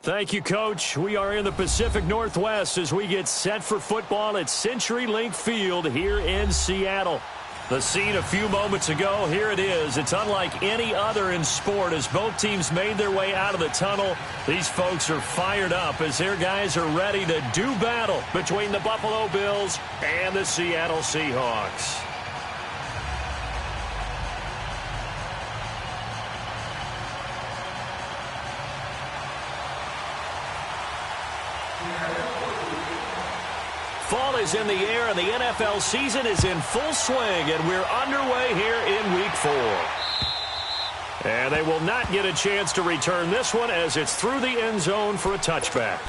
Thank you, Coach. We are in the Pacific Northwest as we get set for football at CenturyLink Field here in Seattle. The scene a few moments ago, here it is. It's unlike any other in sport as both teams made their way out of the tunnel. These folks are fired up as their guys are ready to do battle between the Buffalo Bills and the Seattle Seahawks. Fall is in the air, and the NFL season is in full swing, and we're underway here in Week 4. And they will not get a chance to return this one as it's through the end zone for a touchback.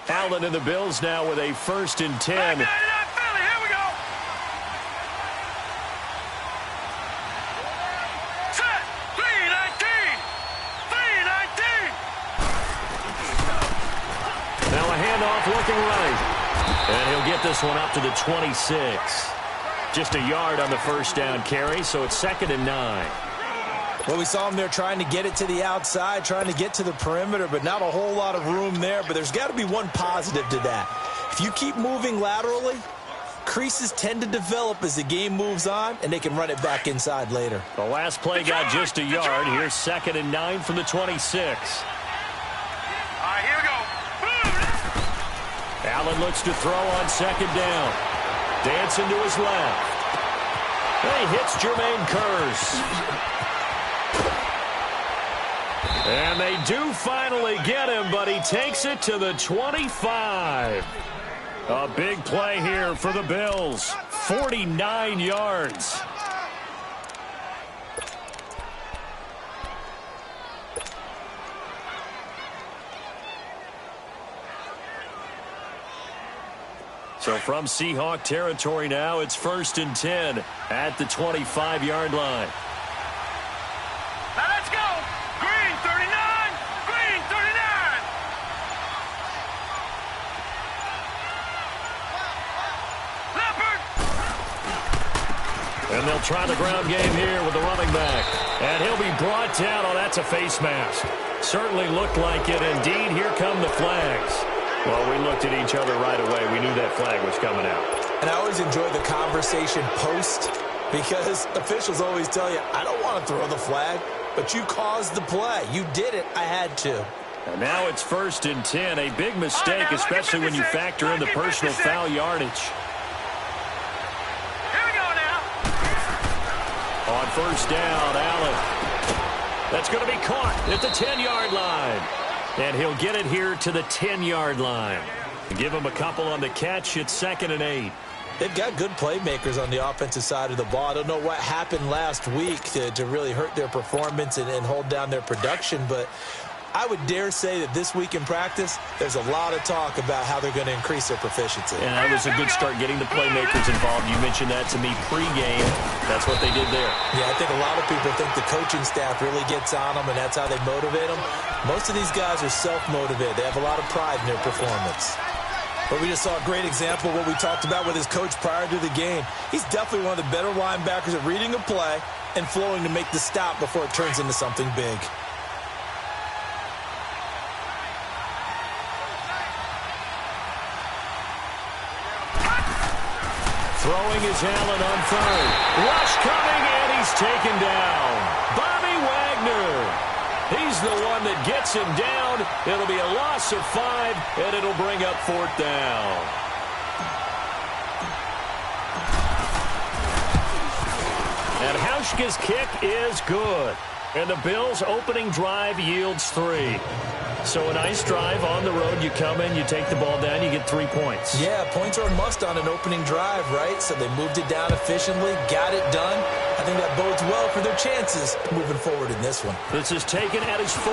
Allen and the Bills now with a 1st and 10. Here we go. Set. 3-19. Now a handoff looking right. And he'll get this one up to the 26. Just a yard on the 1st down carry, so it's 2nd and 9. Well, we saw him there trying to get it to the outside, trying to get to the perimeter, but not a whole lot of room there. But there's got to be one positive to that. If you keep moving laterally, creases tend to develop as the game moves on, and they can run it back inside later. The last play got just a yard. Here's 2nd and 9 from the 26. All right, here we go. Allen looks to throw on 2nd down. Dancing to his left. He hits Jermaine Kearse. And they do finally get him, but he takes it to the 25. A big play here for the Bills. 49 yards. So from Seahawk territory now, it's 1st and 10 at the 25-yard line. Now let's go. Green 39. Green 39. Leopard. And they'll try the ground game here with the running back. And he'll be brought down. Oh, that's a face mask. Certainly looked like it. Indeed, here come the flags. Well, we looked at each other right away. We knew that flag was coming out. And I always enjoy the conversation post because officials always tell you, I don't want to throw the flag, but you caused the play. You did it. I had to. And now it's 1st and 10. A big mistake, especially when you factor in the personal foul yardage. Here we go now. On 1st down, Allen. That's going to be caught at the 10-yard line. And he'll get it here to the 10-yard line. Give him a couple on the catch. It's 2nd and 8. They've got good playmakers on the offensive side of the ball. I don't know what happened last week to really hurt their performance and hold down their production, but I would dare say that this week in practice, there's a lot of talk about how they're going to increase their proficiency. And that was a good start getting the playmakers involved. You mentioned that to me pregame. That's what they did there. Yeah, I think a lot of people think the coaching staff really gets on them, and that's how they motivate them. Most of these guys are self-motivated. They have a lot of pride in their performance. But we just saw a great example of what we talked about with his coach prior to the game. He's definitely one of the better linebackers at reading a play and flowing to make the stop before it turns into something big. Throwing is Allen on 3rd. Rush coming, and he's taken down. Bobby Wagner. He's the one that gets him down. It'll be a loss of 5, and it'll bring up 4th down. And Hauschka's kick is good. And the Bills' opening drive yields 3. So a nice drive on the road. You come in, you take the ball down, you get 3 points. Yeah, points are a must on an opening drive, right? So they moved it down efficiently, got it done. I think that bodes well for their chances moving forward in this one. This is taken at his 4.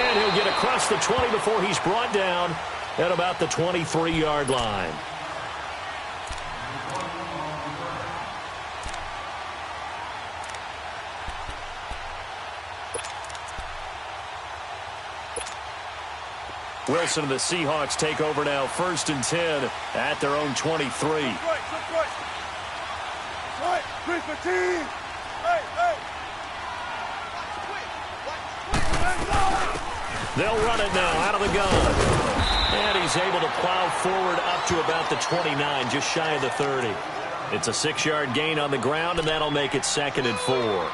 And he'll get across the 20 before he's brought down at about the 23-yard line. Wilson and the Seahawks take over now, 1st and 10 at their own 23. They'll run it now out of the gun. And he's able to plow forward up to about the 29, just shy of the 30. It's a 6-yard gain on the ground, and that'll make it 2nd and 4.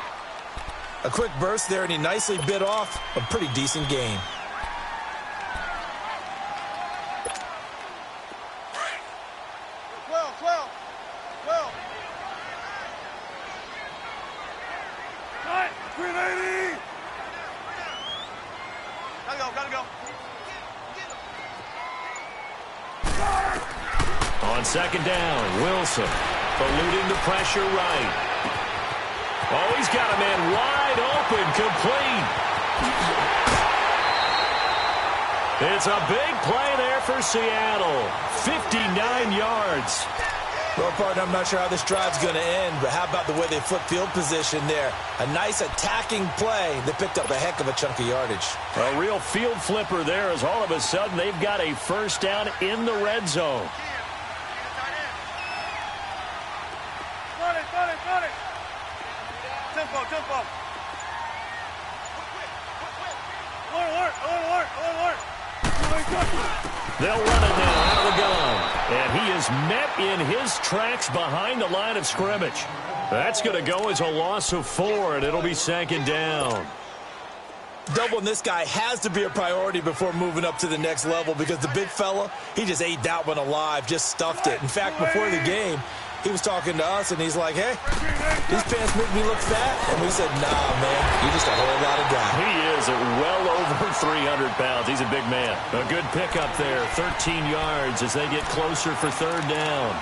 A quick burst there, and he nicely bit off a pretty decent gain. On 2nd down, Wilson eluding the pressure right. Oh, he's got a man wide open, complete. It's a big play there for Seattle. 59 yards. Well, partner, I'm not sure how this drive's going to end, but how about the way they flip field position there? A nice attacking play that picked up a heck of a chunk of yardage. A real field flipper there as all of a sudden they've got a 1st down in the red zone. Tempo. They'll run it now out of the gun. And he is met in his tracks behind the line of scrimmage. That's going to go as a loss of 4, and it'll be 2nd down. Doubling this guy has to be a priority before moving up to the next level because the big fella, he just ate that one alive, just stuffed it. In fact, before the game, he was talking to us, and he's like, hey, these pants make me look fat. And we said, nah, man, you're just a whole lot of guy. He is at well over 300 pounds. He's a big man. A good pickup there, 13 yards as they get closer for 3rd down.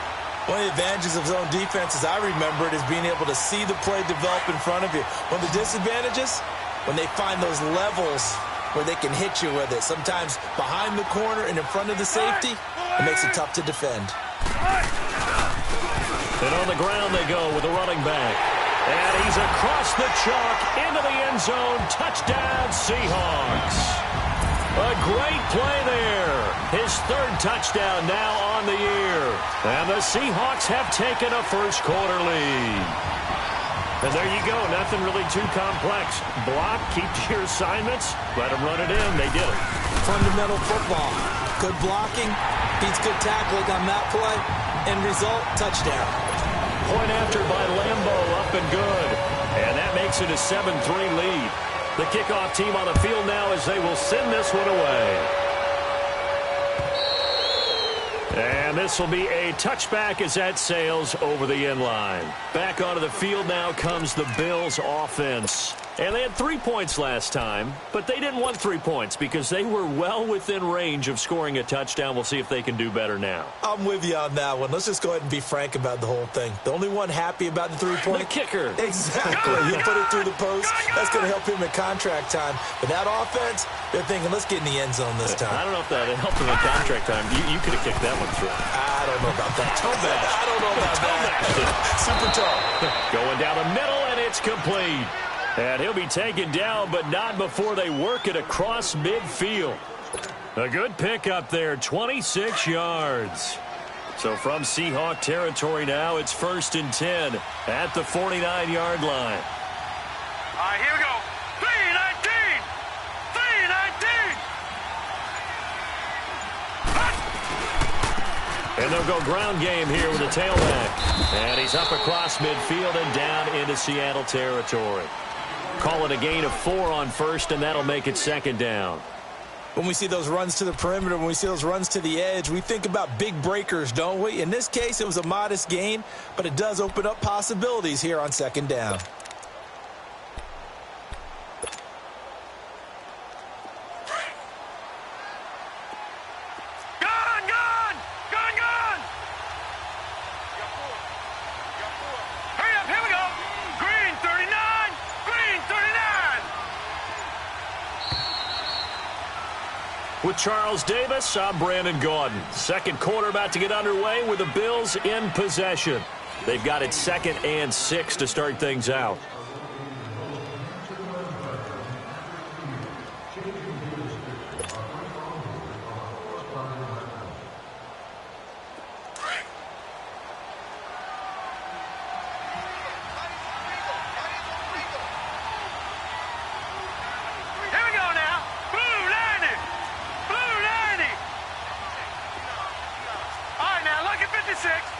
One of the advantages of zone defense, as I remember it, is being able to see the play develop in front of you. One of the disadvantages, when they find those levels where they can hit you with it, sometimes behind the corner and in front of the safety, it makes it tough to defend. And on the ground they go with the running back. And he's across the chalk into the end zone. Touchdown, Seahawks. A great play there. His 3rd touchdown now on the year. And the Seahawks have taken a first-quarter lead. And there you go. Nothing really too complex. Block, keep to your assignments, let them run it in. They did it. Fundamental football. Good blocking beats good tackling on that play. End result, touchdown. Point after by Lambeau, up and good. And that makes it a 7-3 lead. The kickoff team on the field now as they will send this one away. And this will be a touchback as that sails over the end line. Back onto the field now comes the Bills offense. And they had 3 points last time, but they didn't want 3 points because they were well within range of scoring a touchdown. We'll see if they can do better now. I'm with you on that one. Let's just go ahead and be frank about the whole thing. The only one happy about the 3-point. The kicker. Exactly. He put it through the post. That's going to help him in contract time. But that offense, they're thinking, let's get in the end zone this time. I don't know if that helped him in contract time. You could have kicked that one through. I don't know about that. Toe bash. I don't know about that. Super tall. Going down the middle, and it's complete. And he'll be taken down, but not before they work it across midfield. A good pickup there, 26 yards. So from Seahawk territory now, it's 1st and 10 at the 49-yard line. All right, here we go. 3-19. 3-19. And they'll go ground game here with a tailback. And he's up across midfield and down into Seattle territory. Call it a gain of 4 on 1st, and that'll make it 2nd down. When we see those runs to the perimeter, when we see those runs to the edge, we think about big breakers, don't we? In this case, it was a modest gain, but it does open up possibilities here on 2nd down. With Charles Davis, I'm Brandon Gaudin. Second quarter about to get underway with the Bills in possession. They've got it 2nd and 6 to start things out.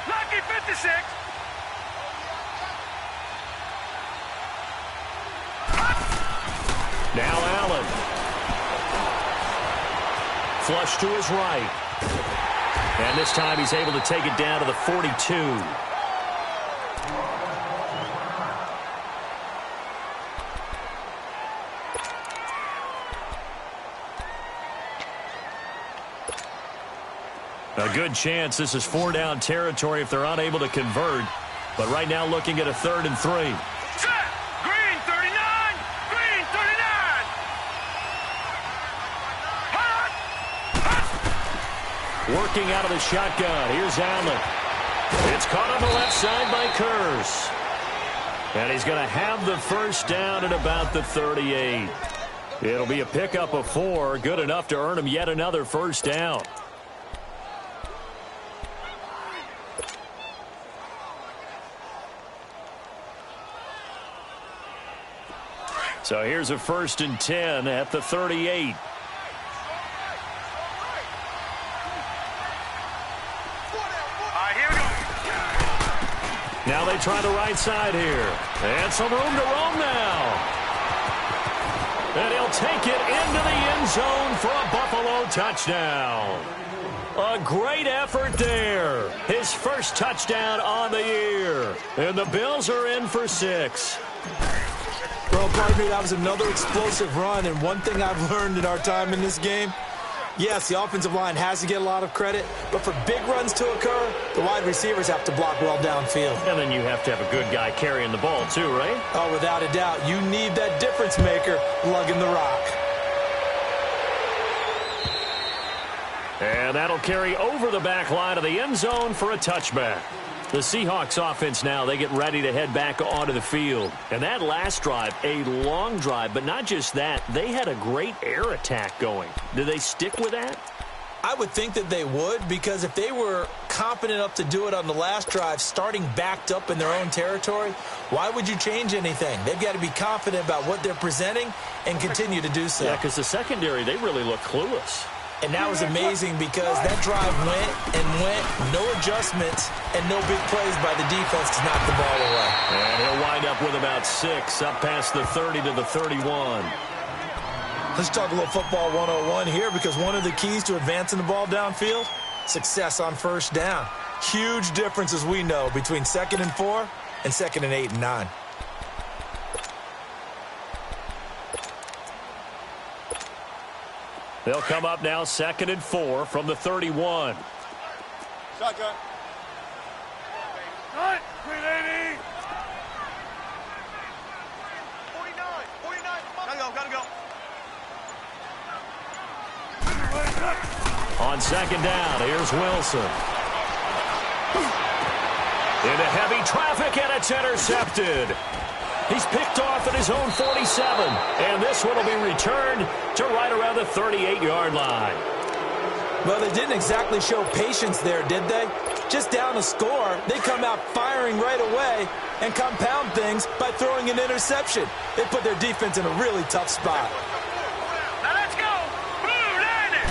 Lucky 56. Now Allen. Flush to his right. And this time he's able to take it down to the 42. A good chance this is 4-down territory if they're unable to convert. But right now looking at a 3rd and 3. Set! Green 39! Green 39! Hot! Hot! Working out of the shotgun. Here's Allen. It's caught on the left side by Kurz. And he's going to have the first down at about the 38. It'll be a pickup of 4. Good enough to earn him yet another first down. So here's a 1st and 10 at the 38. Here we go. Now they try the right side here. And some room to roam now. And he'll take it into the end zone for a Buffalo touchdown. A great effort there. His first touchdown on the year. And the Bills are in for 6. Well, pardon me, that was another explosive run, and one thing I've learned in our time in this game, yes, the offensive line has to get a lot of credit, but for big runs to occur, the wide receivers have to block well downfield. And then you have to have a good guy carrying the ball too, right? Oh, without a doubt. You need that difference maker lugging the rock. And that'll carry over the back line of the end zone for a touchback. The Seahawks offense now, they get ready to head back onto the field. And that last drive, a long drive, but not just that, they had a great air attack going. Do they stick with that? I would think that they would, because if they were confident enough to do it on the last drive, starting backed up in their own territory, why would you change anything? They've got to be confident about what they're presenting and continue to do so. Yeah, because the secondary, they really look clueless. And that was amazing because that drive went and went, no adjustments, and no big plays by the defense to knock the ball away. And he'll wind up with about 6, up past the 30 to the 31. Let's talk a little football 101 here, because one of the keys to advancing the ball downfield, success on first down. Huge difference, as we know, between 2nd and 4 and 2nd and 8 and 9. They'll come up now 2nd and 4 from the 31. Shotgun. Cut. 380. 49. Gotta go. On 2nd down, here's Wilson. Into heavy traffic, and it's intercepted. He's picked off at his own 47, and this one will be returned to right around the 38-yard line. Well, they didn't exactly show patience there, did they? Just down a score, they come out firing right away and compound things by throwing an interception. They put their defense in a really tough spot. Now let's go. Blue landing.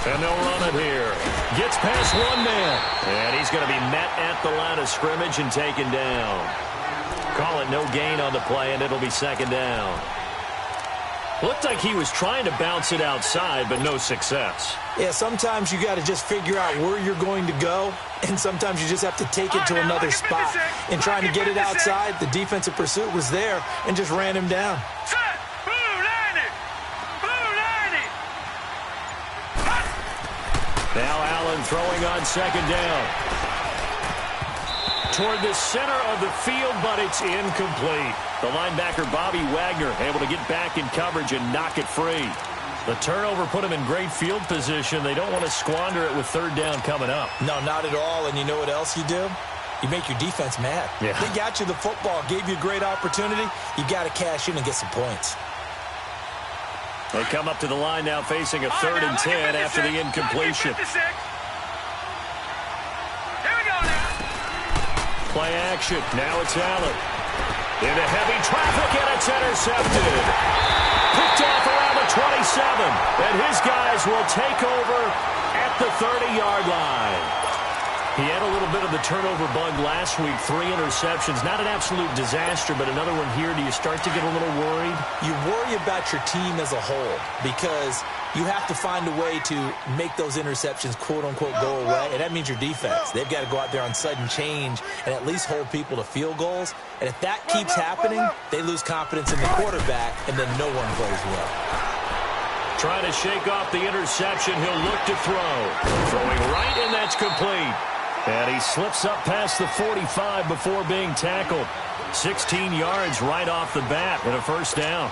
And they'll run it here. Gets past one man, and he's going to be met at the line of scrimmage and taken down. Call it no gain on the play, and it'll be 2nd down. Looked like he was trying to bounce it outside, but no success. Yeah, sometimes you got to just figure out where you're going to go, and sometimes you just have to take it to another spot. In trying to get it outside, the defensive pursuit was there and just ran him down. Set. Blue landing. Blue landing. Now Allen throwing on 2nd down. Toward the center of the field, but it's incomplete. The linebacker, Bobby Wagner, able to get back in coverage and knock it free. The turnover put him in great field position. They don't want to squander it with third down coming up. No, not at all. And you know what else you do? You make your defense mad. Yeah. They got you the football, gave you a great opportunity. You got to cash in and get some points. They come up to the line now facing a 3rd and 10 after the incompletion. Play action. Now it's Allen. Into heavy traffic, and it's intercepted. Picked off around the 27. And his guys will take over at the 30-yard line. He had a little bit of the turnover bug last week. 3 interceptions. Not an absolute disaster, but another one here. Do you start to get a little worried? You worry about your team as a whole because you have to find a way to make those interceptions, quote-unquote, go away, and that means your defense. They've got to go out there on sudden change and at least hold people to field goals. And if that keeps happening, they lose confidence in the quarterback, and then no one plays well. Trying to shake off the interception. He'll look to throw. Throwing right, and that's complete. And he slips up past the 45 before being tackled. 16 yards right off the bat and a first down.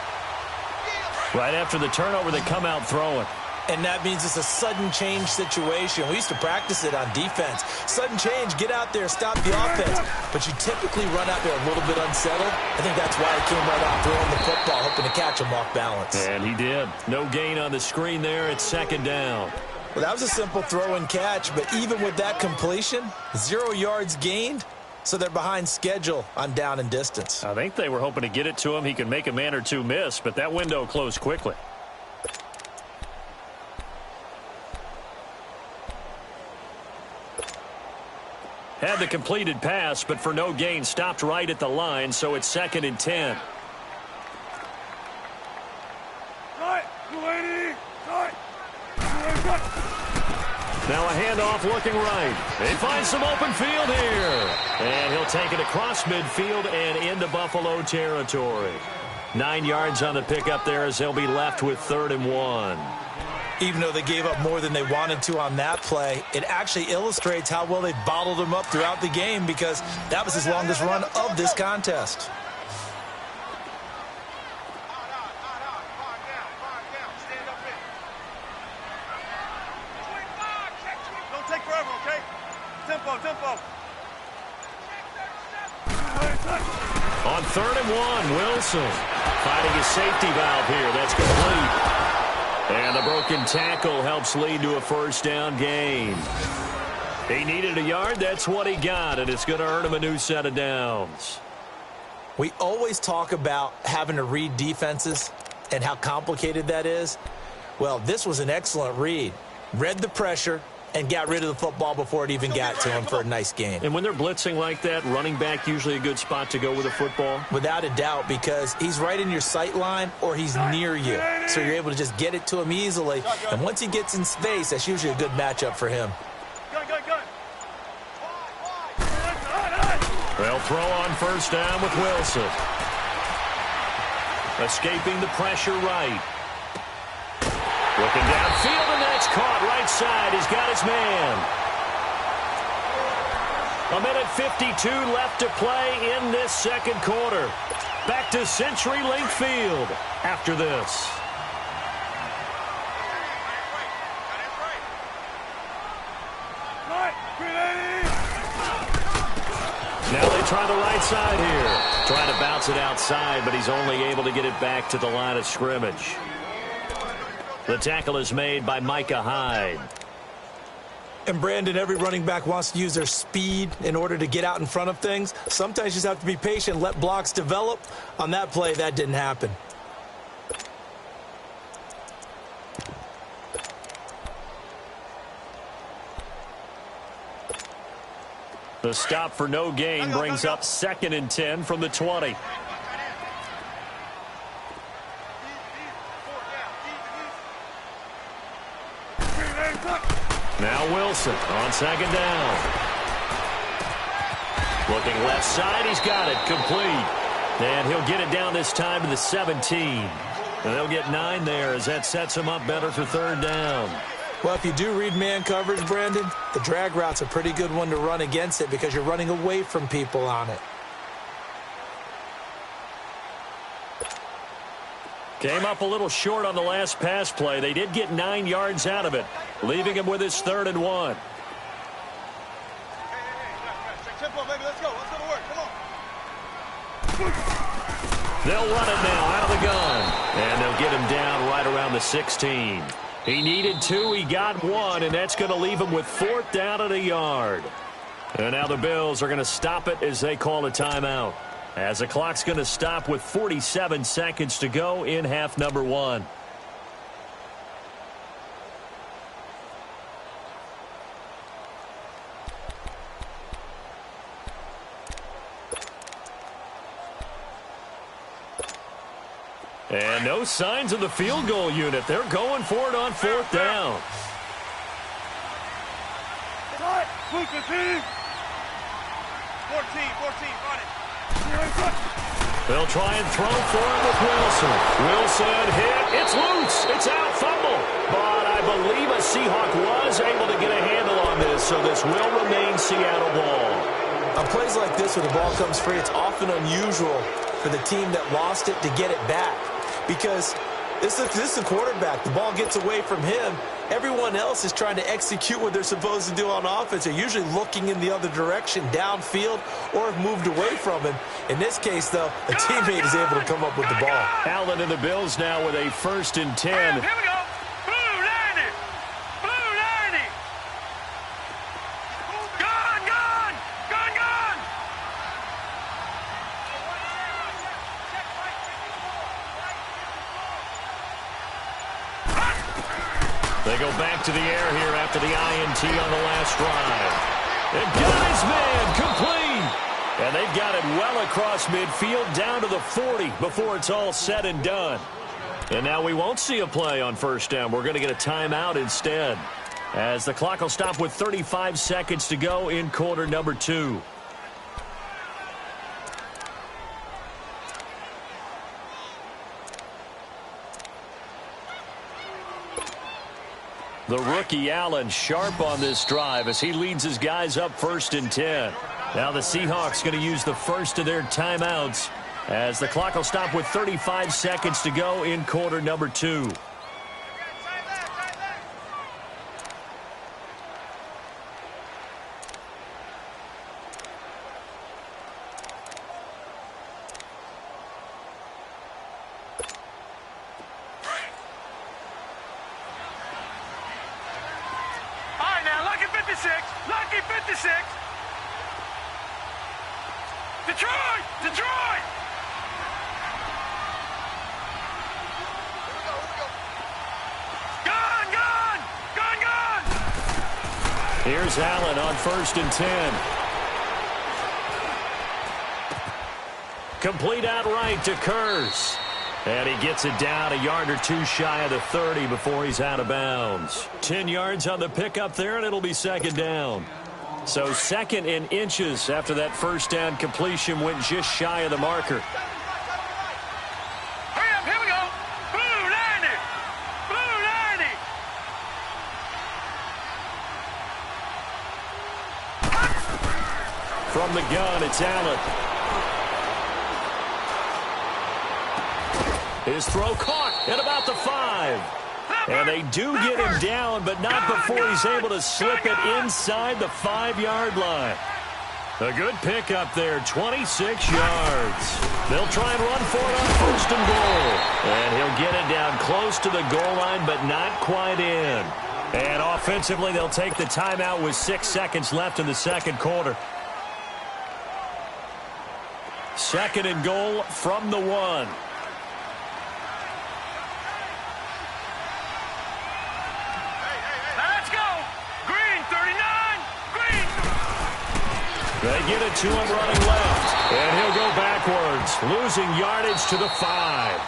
Right after the turnover, they come out throwing. And that means it's a sudden change situation. We used to practice it on defense. Sudden change, get out there, stop the offense. But you typically run out there a little bit unsettled. I think that's why he came right out throwing the football, hoping to catch him off balance. And he did. No gain on the screen there. It's 2nd down. Well, that was a simple throw and catch, but even with that completion, 0 yards gained, so they're behind schedule on down and distance. I think they were hoping to get it to him. He could make a man or two miss, but that window closed quickly. Had the completed pass, but for no gain, stopped right at the line, so it's 2nd and 10. Now a handoff looking right. They find some open field here. And he'll take it across midfield and into Buffalo territory. 9 yards on the pickup there as they'll be left with 3rd and 1. Even though they gave up more than they wanted to on that play, it actually illustrates how well they bottled him up throughout the game because that was his longest run of this contest. On 3rd and 1, Wilson finding his safety valve here. That's complete. And the broken tackle helps lead to a first down gain. He needed a yard. That's what he got, and it's going to earn him a new set of downs. We always talk about having to read defenses and how complicated that is. Well, this was an excellent read. Read the pressure and got rid of the football before it even got to him for a nice gain. And when they're blitzing like that, running back usually a good spot to go with a football? Without a doubt, because he's right in your sight line or he's near you. So you're able to just get it to him easily. And once he gets in space, that's usually a good matchup for him. They'll throw on first down with Wilson. Escaping the pressure right. Looking downfield, and that's caught right side. He's got his man. 1:52 left to play in this 2nd quarter. Back to CenturyLink Field after this. Now they try the right side here. Trying to bounce it outside, but he's only able to get it back to the line of scrimmage. The tackle is made by Micah Hyde. And, Brandon, every running back wants to use their speed in order to get out in front of things. Sometimes you just have to be patient, let blocks develop. On that play, that didn't happen. The stop for no gain brings up 2nd and 10 from the 20. Now Wilson on 2nd down. Looking left side, he's got it, complete. And he'll get it down this time to the 17. And they'll get 9 there as that sets him up better for 3rd down. Well, if you do read man coverage, Brandon, the drag route's a pretty good one to run against it because you're running away from people on it. Came up a little short on the last pass play. They did get 9 yards out of it, leaving him with his 3rd and 1. Tempo, baby. Let's go. Let's go to work. Come on. They'll run it now out of the gun. And they'll get him down right around the 16. He needed 2. He got 1, and that's going to leave him with 4th down at a yard. And now the Bills are going to stop it as they call a timeout, as the clock's going to stop with 47 seconds to go in half number 1. And no signs of the field goal unit. They're going for it on 4th down. Move the team. 14, run it. They'll try and throw for it with Wilson. Wilson hit. It's loose. It's out, fumble. But I believe a Seahawk was able to get a handle on this, so this will remain Seattle ball. On plays like this where the ball comes free, it's often unusual for the team that lost it to get it back, because this is the quarterback. The ball gets away from him. Everyone else is trying to execute what they're supposed to do on offense. They're usually looking in the other direction, downfield, or have moved away from him. In this case, though, a teammate is able to come up with the ball. Allen and the Bills now with a 1st and 10. Here we go. Blue 90. Blue 90. Gun. They go back to the air here after the INT on the last drive. They've got his man complete. And they've got it well across midfield down to the 40 before it's all said and done. And now we won't see a play on 1st down. We're going to get a timeout instead, as the clock will stop with 35 seconds to go in quarter number 2. The rookie Allen sharp on this drive as he leads his guys up 1st and 10. Now the Seahawks going to use the first of their timeouts, as the clock will stop with 35 seconds to go in quarter number 2. Lucky 56. Detroit! Gun! Here's Allen on 1st and 10. Complete outright to Kurz. And he gets it down a yard or 2 shy of the 30 before he's out of bounds. 10 yards on the pickup there, and it'll be 2nd down. So 2nd in inches after that 1st down completion went just shy of the marker. Hurry up, here we go. Blue 90. Blue 90. From the gun, it's Allen. His throw caught at about the 5. And they do get him down, but not before he's able to slip it inside the 5-yard line. A good pickup there, 26 yards. They'll try and run for it on 1st and goal. And he'll get it down close to the goal line, but not quite in. And offensively, they'll take the timeout with 6 seconds left in the 2nd quarter. 2nd and goal from the 1. They get it to him running left. And he'll go backwards, losing yardage to the 5.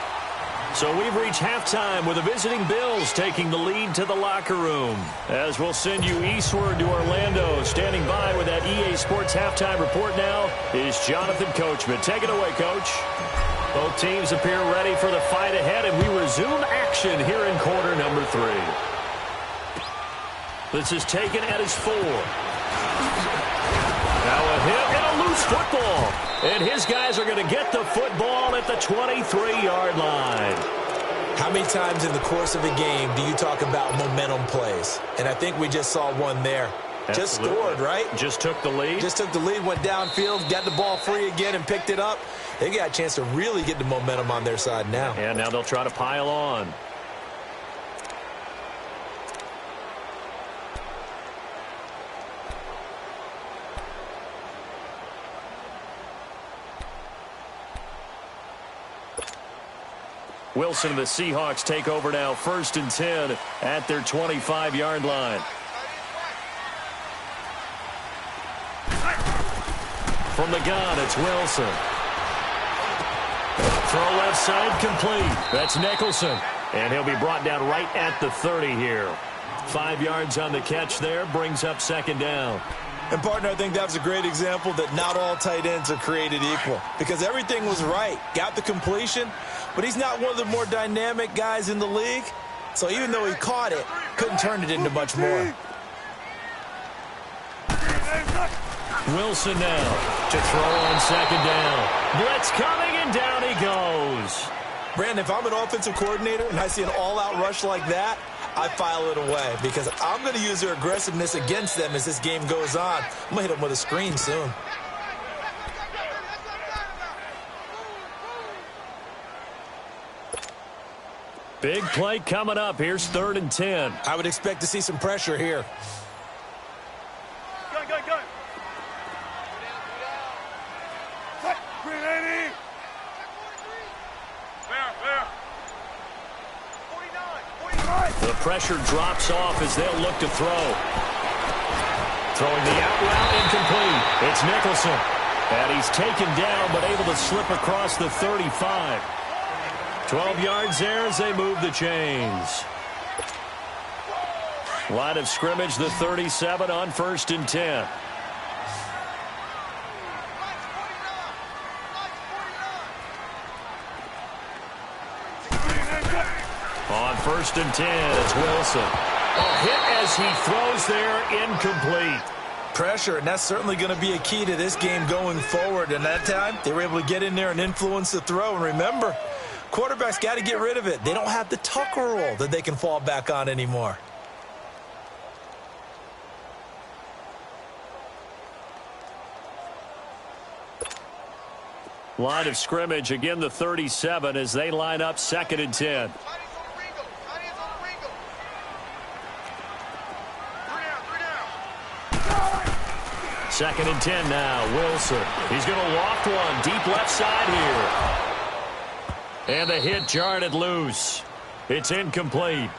So we've reached halftime with the visiting Bills taking the lead to the locker room. As we'll send you eastward to Orlando. Standing by with that EA Sports halftime report now is Jonathan Coachman. Take it away, Coach. Both teams appear ready for the fight ahead, and we resume action here in quarter number 3. This is taken at his 4. Now a hit and a loose football. And his guys are going to get the football at the 23-yard line. How many times in the course of a game do you talk about momentum plays? And I think we just saw one there. Absolutely. Just scored, right? Just took the lead. Just took the lead, went downfield, got the ball free again, and picked it up. They got a chance to really get the momentum on their side now. And now they'll try to pile on. Wilson and the Seahawks take over now, 1st and 10 at their 25-yard line. From the gun, it's Wilson. Throw left side complete. That's Nicholson. And he'll be brought down right at the 30 here. 5 yards on the catch there, brings up 2nd down. And, partner, I think that was a great example that not all tight ends are created equal. Because everything was right. Got the completion, but he's not one of the more dynamic guys in the league. So even though he caught it, couldn't turn it into much more. Wilson now to throw on 2nd down. Blitz coming, and down he goes. Brandon, if I'm an offensive coordinator and I see an all-out rush like that, I file it away because I'm going to use their aggressiveness against them as this game goes on. I'm going to hit them with a screen soon. Big play coming up. Here's 3rd and 10. I would expect to see some pressure here. Go. The pressure drops off as they'll look to throw. Throwing the out route, incomplete. It's Nicholson. And he's taken down but able to slip across the 35. 12 yards there as they move the chains. Line of scrimmage, the 37 on 1st and 10. On 1st and 10, it's Wilson. A hit as he throws there, incomplete. Pressure, and that's certainly going to be a key to this game going forward. And that time, they were able to get in there and influence the throw. And remember, quarterbacks got to get rid of it. They don't have the Tucker rule that they can fall back on anymore. Line of scrimmage, again the 37 as they line up 2nd and 10. 2nd and 10 now. Wilson. He's going to loft one deep left side here. And the hit jarred it loose. It's incomplete.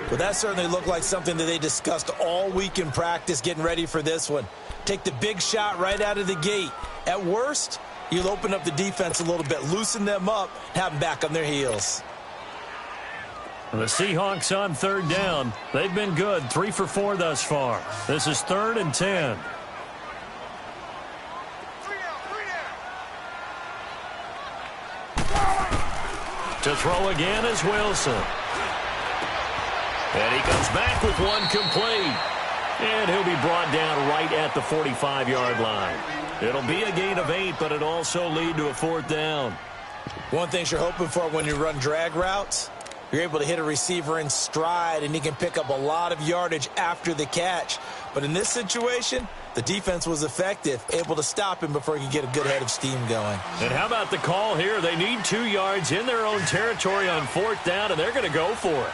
Well, that certainly looked like something that they discussed all week in practice getting ready for this one. Take the big shot right out of the gate. At worst, you'll open up the defense a little bit, loosen them up, have them back on their heels. The Seahawks on 3rd down. They've been good, 3 for 4 thus far. This is 3rd and 10. To throw again is Wilson. And he comes back with one complete. And he'll be brought down right at the 45-yard line. It'll be a gain of 8, but it'll also lead to a 4th down. One thing you're hoping for when you run drag routes, you're able to hit a receiver in stride, and he can pick up a lot of yardage after the catch. But in this situation, the defense was effective, able to stop him before he could get a good head of steam going. And how about the call here? They need 2 yards in their own territory on 4th down, and they're going to go for it.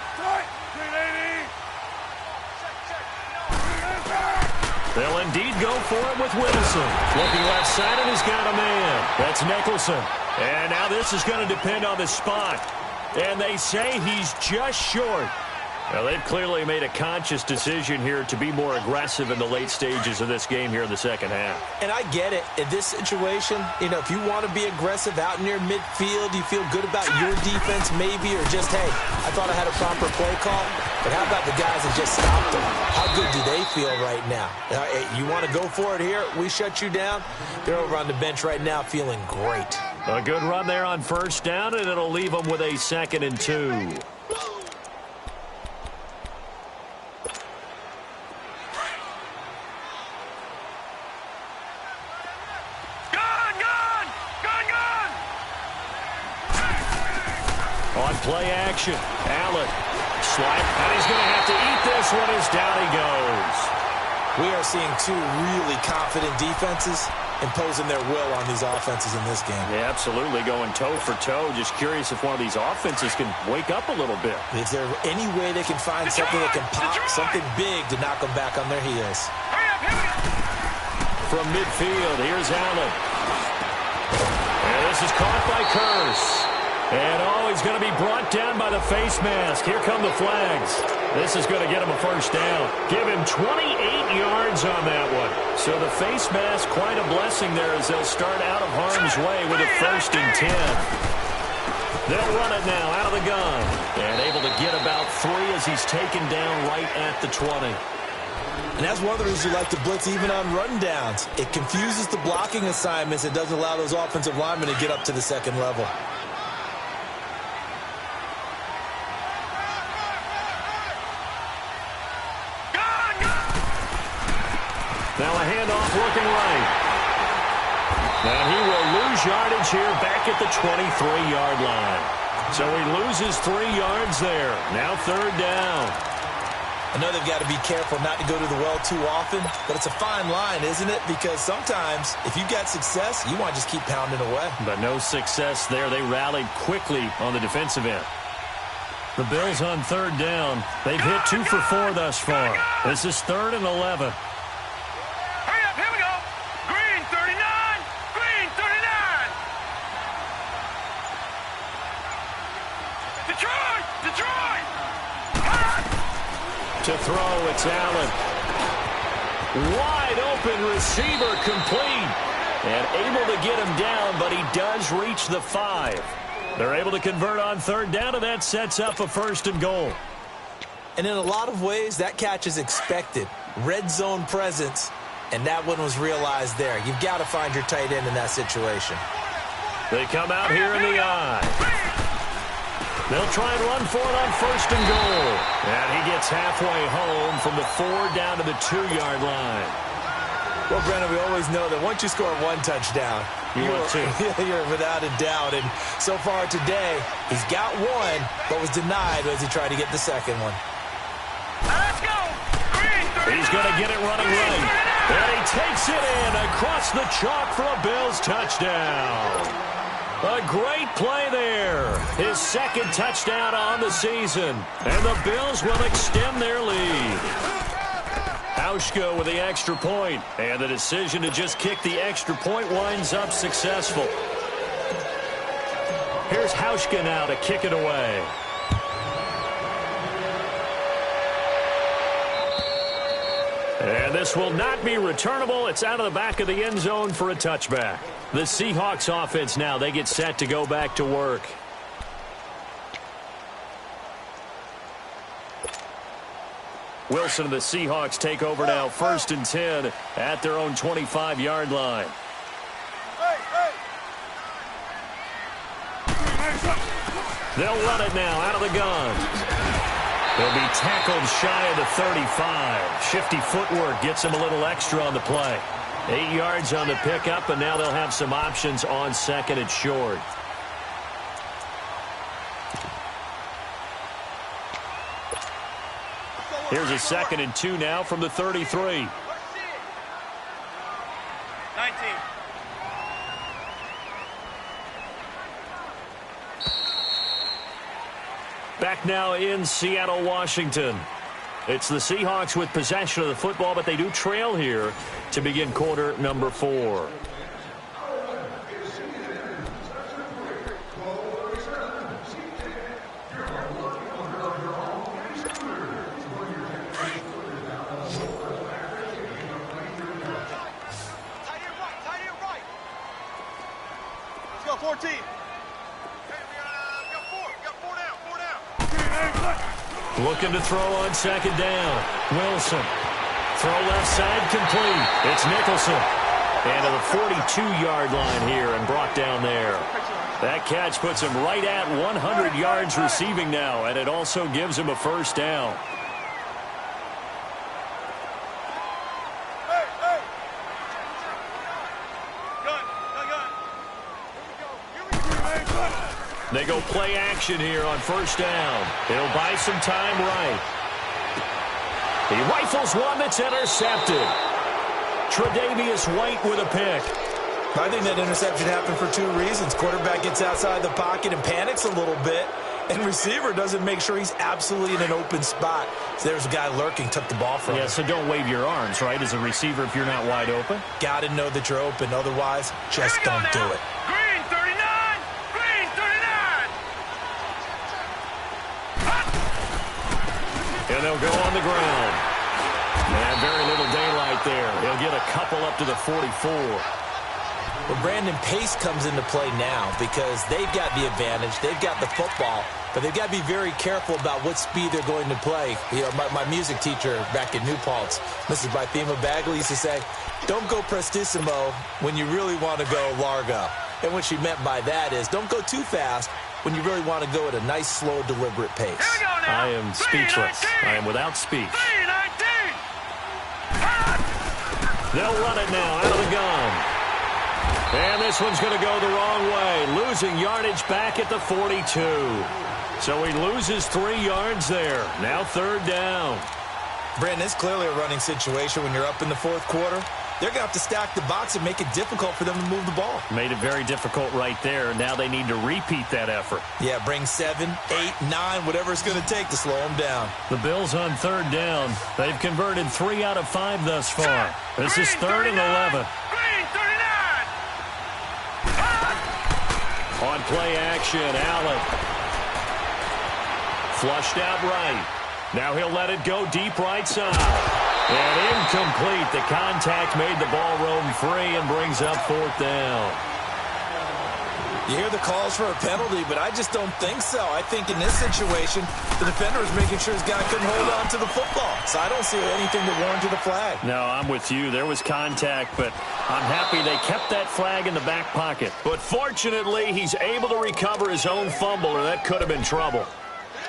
They'll indeed go for it with Wilson. Looking left side, and he's got a man. That's Nicholson. And now this is going to depend on the spot. And they say he's just short. Well, they've clearly made a conscious decision here to be more aggressive in the late stages of this game here in the second half. And I get it. In this situation, you know, if you want to be aggressive out near midfield, you feel good about your defense maybe, or just, hey, I thought I had a proper play call. But how about the guys that just stopped them? How good do they feel right now? You want to go for it here? We shut you down. They're over on the bench right now feeling great. A good run there on 1st down, and it'll leave them with a 2nd and 2. play action. Allen, slap, and he's going to have to eat this one as down he goes. We are seeing two really confident defenses imposing their will on these offenses in this game. Yeah, absolutely, going toe for toe. Just curious if one of these offenses can wake up a little bit. Is there any way they can find something that can pop, something big to knock them back on their heels? From midfield, here's Allen. And this is caught by Curse. And, he's going to be brought down by the face mask. Here come the flags. This is going to get him a first down. Give him 28 yards on that one. So the face mask, quite a blessing there as they'll start out of harm's way with a 1st and 10. They'll run it now out of the gun. And able to get about 3 as he's taken down right at the 20. And that's one of the reasons you like to blitz even on rundowns. It confuses the blocking assignments. It doesn't allow those offensive linemen to get up to the second level. Now a handoff looking right. And he will lose yardage here back at the 23-yard line. So he loses 3 yards there. Now 3rd down. I know they've got to be careful not to go to the well too often, but it's a fine line, isn't it? Because sometimes if you've got success, you want to just keep pounding away. But no success there. They rallied quickly on the defensive end. The Bills on 3rd down. They've hit 2 for 4 thus far. This is 3rd and 11. To throw, it's Allen. Wide open receiver complete. And able to get him down, but he does reach the 5. They're able to convert on 3rd down, and that sets up a 1st and goal. And in a lot of ways, that catch is expected. Red zone presence, and that one was realized there. You've got to find your tight end in that situation. They come out here in the eye. They'll try and run for it on 1st and goal. And he gets halfway home from the 4 down to the 2-yard line. Well, Brennan, we always know that once you score 1 touchdown, you're without a doubt. And so far today, he's got 1, but was denied as he tried to get the second one. Let's go! He's going to get it running right. And he takes it in across the chalk for a Bills touchdown. A great play there. His 2nd touchdown on the season. And the Bills will extend their lead. Hauschka with the extra point. And the decision to just kick the extra point winds up successful. Here's Hauschka now to kick it away. And this will not be returnable. It's out of the back of the end zone for a touchback. The Seahawks offense now, they get set to go back to work. Wilson and the Seahawks take over now, 1st and 10 at their own 25-yard line. They'll run it now out of the gun. They'll be tackled shy of the 35. Shifty footwork gets him a little extra on the play. 8 yards on the pickup, and now they'll have some options on 2nd and short. Here's a 2nd and 2 now from the 33. 19. Back now in Seattle, Washington. It's the Seahawks with possession of the football, but they do trail here to begin quarter number 4. Tight end right. Let's go, 14. Looking to throw on 2nd down. Wilson. Throw left side complete. It's Nicholson. And to the 42-yard line here and brought down there. That catch puts him right at 100 yards receiving now, and it also gives him a 1st down. They go play action here on first down. It'll buy some time right. He rifles one that's intercepted. Tre'Davious White with a pick. I think that interception happened for two reasons. Quarterback gets outside the pocket and panics a little bit, and receiver doesn't make sure he's absolutely in an open spot. So there's a guy lurking, took the ball from him. Yeah, so don't wave your arms, right, as a receiver if you're not wide open. Got to know that you're open. Otherwise, just don't do it. Green 39! Green 39! And they'll go on the ground. And very little daylight there. He'll get a couple up to the 44. Well, Brandon, pace comes into play now because they've got the advantage. They've got the football, but they've got to be very careful about what speed they're going to play. You know, my music teacher back in New Paltz, Mrs. Bythema Bagley, used to say, don't go prestissimo when you really want to go largo. And what she meant by that is don't go too fast when you really want to go at a nice, slow, deliberate pace. Here we go now. I am speechless. I am without speech. 319! They'll run it now out of the gun. And this one's going to go the wrong way, losing yardage back at the 42. So he loses 3 yards there. Now third down. Brandon, it's clearly a running situation when you're up in the fourth quarter. They're going to have to stack the box and make it difficult for them to move the ball. Made it very difficult right there. Now they need to repeat that effort. Yeah, bring 7, 8, 9, whatever it's going to take to slow them down. The Bills on third down. They've converted 3 out of 5 thus far. This is third and 11. Green 39! On play action, Allen. Flushed out right. Now he'll let it go deep right side. And incomplete. The contact made the ball roam free and brings up fourth down. You hear the calls for a penalty, but I just don't think so. I think in this situation, the defender is making sure his guy couldn't hold on to the football. So I don't see anything that warranted a flag. No, I'm with you. There was contact, but I'm happy they kept that flag in the back pocket. But fortunately, he's able to recover his own fumble, or that could have been trouble.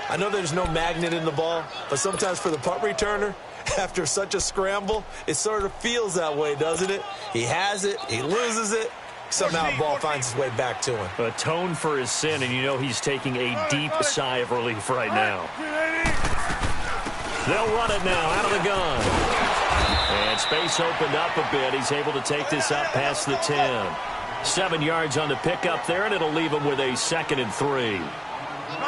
I know there's no magnet in the ball, but sometimes for the punt returner, after such a scramble, it sort of feels that way, doesn't it? He has it, he loses it. Somehow the ball finds its way back to him. Atone for his sin, and you know he's taking a deep sigh of relief right now. They'll run it now out of the gun. And space opened up a bit. He's able to take this up past the 10. 7 yards on the pickup there, and it'll leave him with a 2nd and 3.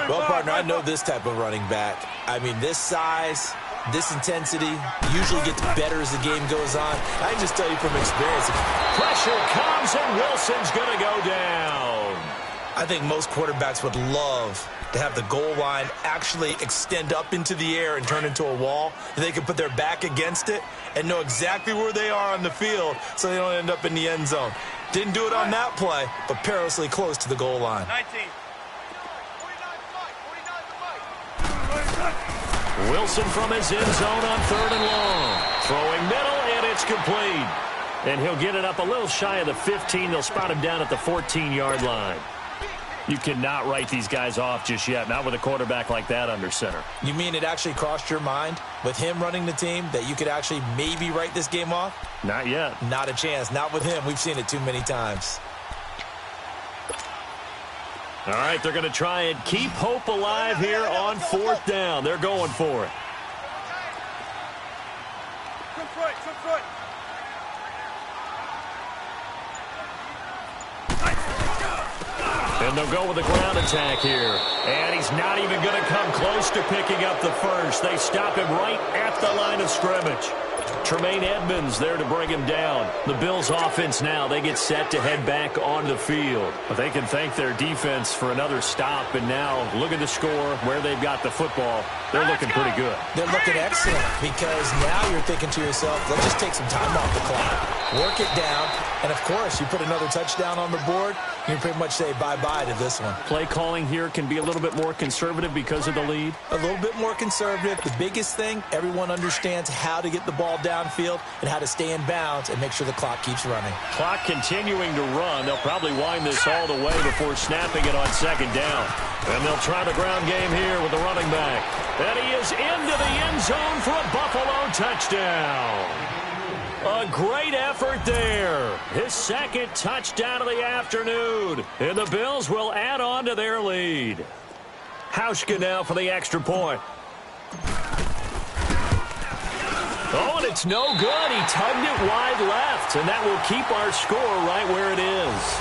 Well, partner, I know this type of running back. I mean, this size, this intensity usually gets better as the game goes on. I can just tell you from experience. Pressure comes, and Wilson's going to go down. I think most quarterbacks would love to have the goal line actually extend up into the air and turn into a wall. And they can put their back against it and know exactly where they are on the field so they don't end up in the end zone. Didn't do it on that play, but perilously close to the goal line. 19. Wilson from his end zone on 3rd and long. Throwing middle, and it's complete. And he'll get it up a little shy of the 15. They'll spot him down at the 14-yard line. You cannot write these guys off just yet, not with a quarterback like that under center. You mean it actually crossed your mind with him running the team that you could actually maybe write this game off? Not yet. Not a chance. Not with him. We've seen it too many times. All right, they're going to try and keep hope alive here on 4th down. They're going for it. Come front, come front. And they'll go with a ground attack here. And he's not even going to come close to picking up the first. They stop him right at the line of scrimmage. Tremaine Edmonds there to bring him down. The Bills offense now, they get set to head back on the field. But they can thank their defense for another stop. And now look at the score, where they've got the football. They're looking pretty good. They're looking excellent because now you're thinking to yourself, let's just take some time off the clock. Work it down. And, of course, you put another touchdown on the board, you pretty much say bye-bye to this one. Play calling here can be a little bit more conservative because of the lead. A little bit more conservative. The biggest thing, everyone understands how to get the ball downfield and how to stay in bounds and make sure the clock keeps running. Clock continuing to run. They'll probably wind this all the way before snapping it on second down. And they'll try the ground game here with the running back. And he is into the end zone for a Buffalo touchdown. A great effort there. His second touchdown of the afternoon. And the Bills will add on to their lead. Hauschka now for the extra point. Oh, and it's no good. He tugged it wide left, and that will keep our score right where it is.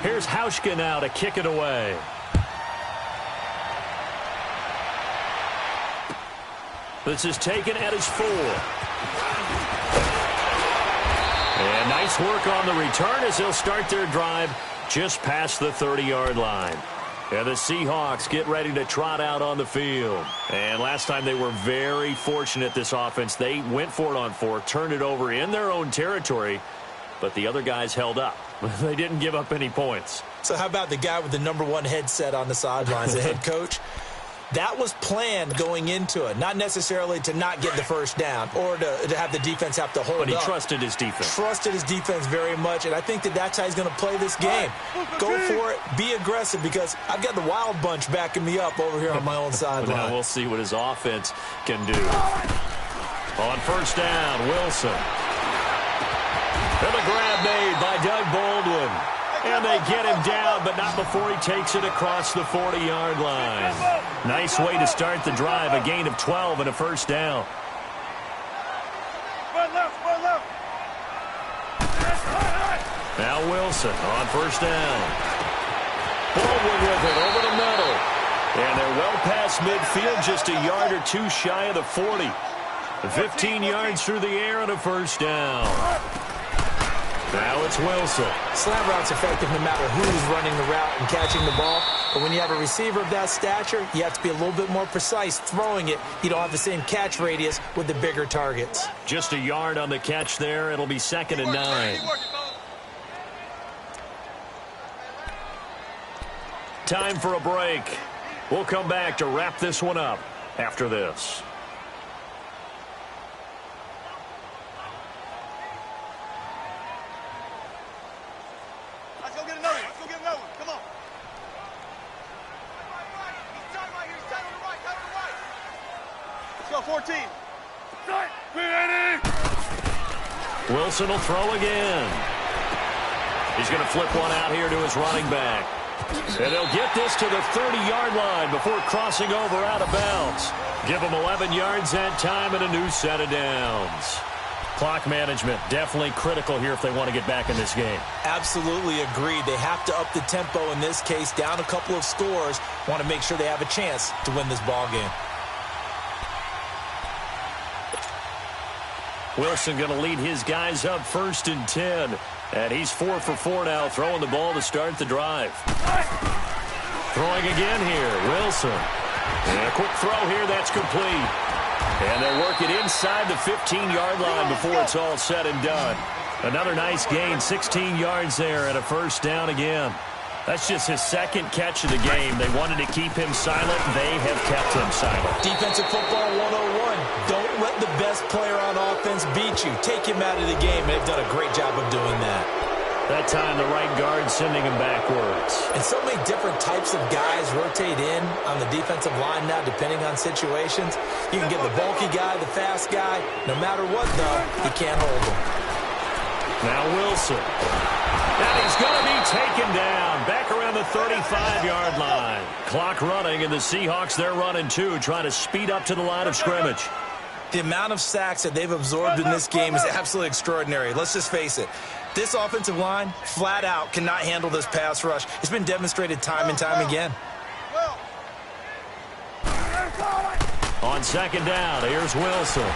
Here's Hauschka now to kick it away. This is taken at his 4. And nice work on the return as they'll start their drive just past the 30-yard line. And the Seahawks get ready to trot out on the field. And last time they were very fortunate, this offense. They went for it on 4, turned it over in their own territory, but the other guys held up. They didn't give up any points. So how about the guy with the #1 headset on the sidelines, the head coach? That was planned going into it, not necessarily to not get the first down or to have the defense have to hold up. But he trusted his defense. Trusted his defense very much, and I think that's how he's going to play this game. Go for it, be aggressive, because I've got the wild bunch backing me up over here on my own sideline. Now we'll see what his offense can do. On first down, Wilson. And the grab made by Doug Baldwin. And they get him down, but not before he takes it across the 40-yard line. Nice way to start the drive, a gain of 12 and a first down. Now Wilson on first down. Baldwin with it over the middle. And they're well past midfield, just a yard or two shy of the 40. 15 yards through the air and a first down. Now it's Wilson. Slant route's effective no matter who's running the route and catching the ball. But when you have a receiver of that stature, you have to be a little bit more precise throwing it. You don't have the same catch radius with the bigger targets. Just a yard on the catch there. It'll be 2nd and 9. Time for a break. We'll come back to wrap this one up after this. Wilson will throw again. He's going to flip one out here to his running back. And they'll get this to the 30-yard line before crossing over out of bounds. Give them 11 yards that time and a new set of downs. Clock management definitely critical here if they want to get back in this game. Absolutely agreed. They have to up the tempo in this case. Down a couple of scores. Want to make sure they have a chance to win this ball game. Wilson going to lead his guys up 1st and 10. And he's 4 for 4 now, throwing the ball to start the drive. Throwing again here, Wilson. And a quick throw here, that's complete. And they'll work it inside the 15-yard line before it's all said and done. Another nice gain, 16 yards there and a first down again. That's just his 2nd catch of the game. They wanted to keep him silent. They have kept him silent. Defensive football 101. Don't let the best player on offense beat you. Take him out of the game. They've done a great job of doing that. That time, the right guard sending him backwards. And so many different types of guys rotate in on the defensive line now, depending on situations. You can get the bulky guy, the fast guy. No matter what, though, you can't hold him. Now Wilson. And he's going to be taken down. Back around the 35-yard line. Clock running, and the Seahawks, they're running too, trying to speed up to the line of scrimmage. The amount of sacks that they've absorbed in this game is absolutely extraordinary. Let's just face it. This offensive line, flat out, cannot handle this pass rush. It's been demonstrated time and time again. On 2nd down, here's Wilson.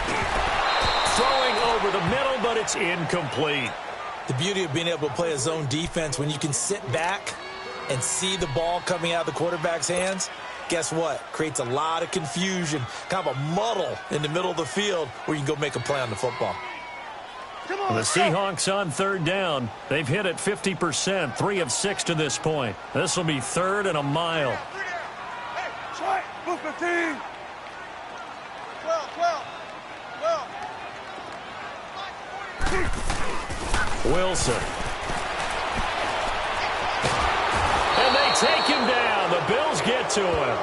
Throwing over the middle, but it's incomplete. The beauty of being able to play a zone defense when you can sit back and see the ball coming out of the quarterback's hands. guess what? Creates a lot of confusion, kind of a muddle in the middle of the field where you can go make a play on the football. The Seahawks on third down. They've hit it 50%, 3 of 6 to this point. This will be 3rd and a mile. Hey, move 15. 12. Wilson. And they take him down. The Bills get to him.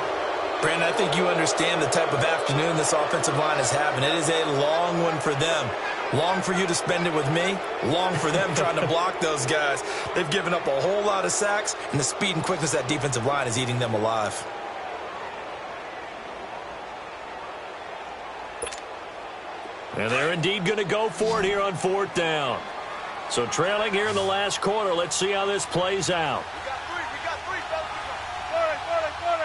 Brandon, I think you understand the type of afternoon this offensive line is having. It is a long one for them. Long for you to spend it with me. Long for them trying to block those guys. They've given up a whole lot of sacks, and the speed and quickness of that defensive line is eating them alive. And they're indeed going to go for it here on 4th down. So trailing here in the last quarter. Let's see how this plays out. We got three, fellas. 40.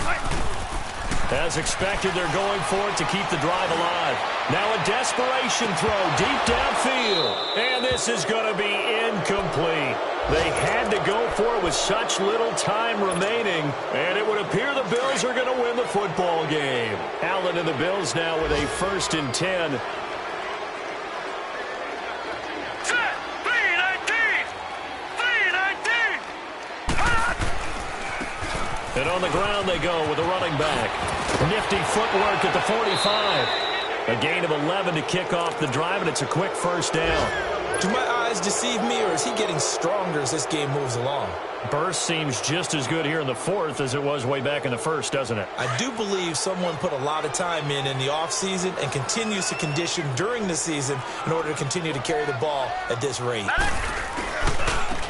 Hey. As expected, they're going for it to keep the drive alive. Now a desperation throw deep downfield. And this is going to be incomplete. They had to go for it with such little time remaining, and it would appear the Bills are going to win the football game. Allen and the Bills now with a 1st and 10. And on the ground they go with a running back. Nifty footwork at the 45. A gain of 11 to kick off the drive, and it's a quick 1st down. Do my eyes deceive me, or is he getting stronger as this game moves along? Burst seems just as good here in the 4th as it was way back in the 1st, doesn't it? I do believe someone put a lot of time in the offseason and continues to condition during the season in order to continue to carry the ball at this rate.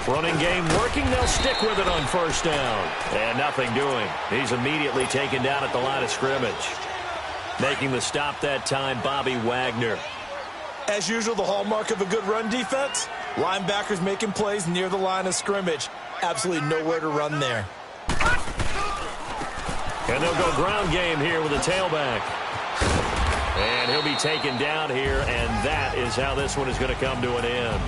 Running game working. They'll stick with it on 1st down. And nothing doing. He's immediately taken down at the line of scrimmage. Making the stop that time, Bobby Wagner. As usual, the hallmark of a good run defense, linebackers making plays near the line of scrimmage. Absolutely nowhere to run there. And they'll go ground game here with a tailback. And he'll be taken down here, and that is how this one is going to come to an end.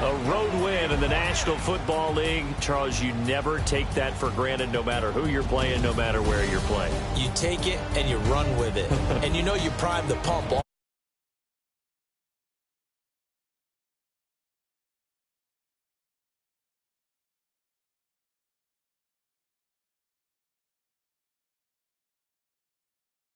A road win in the National Football League. Charles, you never take that for granted no matter who you're playing, no matter where you're playing. You take it and you run with it. And you know you prime the pump all